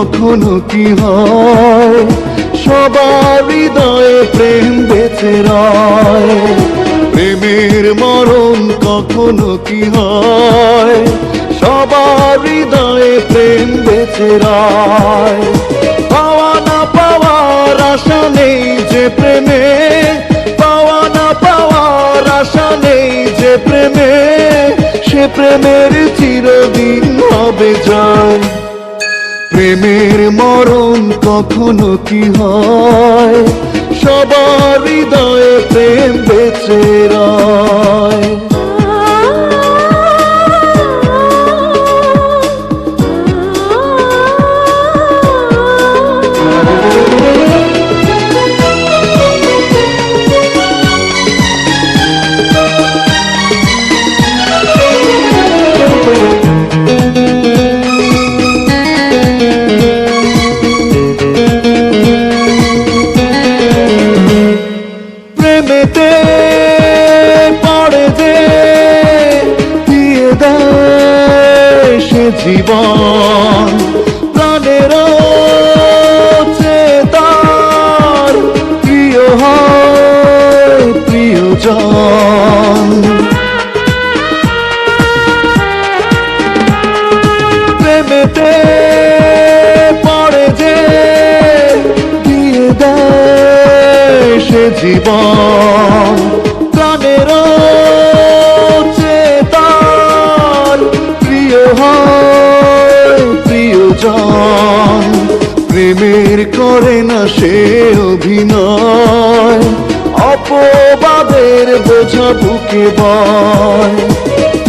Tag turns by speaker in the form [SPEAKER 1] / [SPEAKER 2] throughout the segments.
[SPEAKER 1] কখনো কি হয়, সবার হৃদয়ে প্রেম বেঁচে রয়। প্রেমের মরণ কখনো কি হয়, সবার হৃদয়ে প্রেম বেঁচে রয়। পাওয়া না পাওয়ার আশা নেই যে প্রেমে, পাওয়া না পাওয়ার আশা নেই যে প্রেমে, সে প্রেমের চিরদিন হবে জয়। প্রেমের মরণ কখনো কি হয়, সবার হৃদয়ে প্রেম বেঁচে রয়। প্রেমেতে পড়ে যে দিয়ে দেয় সে জীবন, প্রাণের চেয়ে তার প্রিয় হয় প্রিয়জন। প্রেমেতে পড়ে যে দিয়ে দেয় সে জীবন, প্রাণের চেয়ে তার প্রিয় হয় প্রিয়জন। প্রেমের করে না সে অভিনয়, অপবাদের বোঝা বুকে বয়।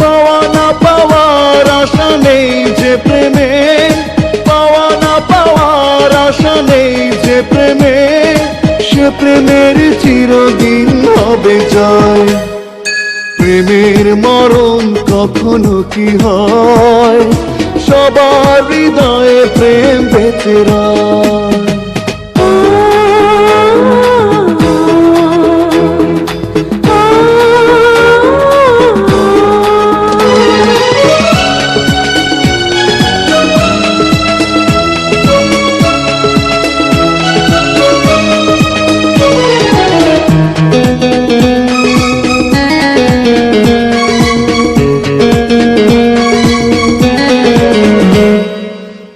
[SPEAKER 1] পাওয়া না পাওয়ার আশা নেই যে প্রেমে, পাওয়া না পাওয়ার আশা নেই যে প্রেমে, সে প্রেমের চিরদিন হবে জয়। প্রেমের মরণ কখনো কি হয়, সবার হৃদয়ে প্রেম বেঁচে রয়।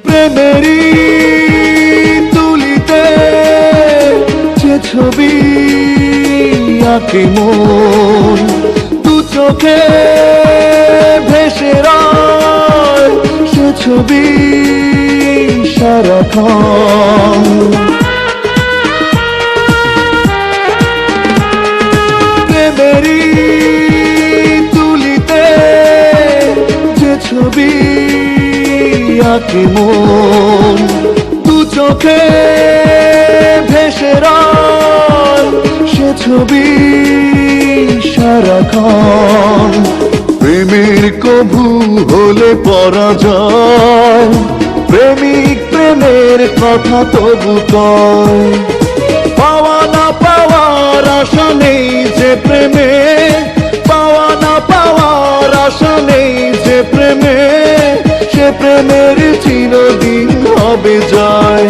[SPEAKER 1] প্রেমেরই তুলিতে যে ছবি আঁকে মন, দু চোখে ভেসে রয় সে ছবি সারাক্ষণ। প্রেমেরই তুলিতে যে ছবি আঁকে মন, দু চোখে ভেসে রয় সে ছবি সারাক্ষণ। প্রেমের কভু হলে পরাজয়, প্রেমিক প্রেমের কথা তবু কয়। পাওয়া না পাওয়ার আশা নেই যে প্রেমে, পাওয়া না পাওয়ার আশা নেই যে প্রেমে, সে প্রেমের চিরদিন হবে জয়।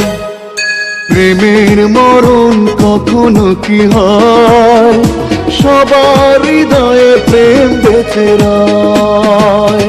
[SPEAKER 1] প্রেমের মরণ কখনো কি হয়, সবার হৃদয়ে প্রেম বেঁচে রয়।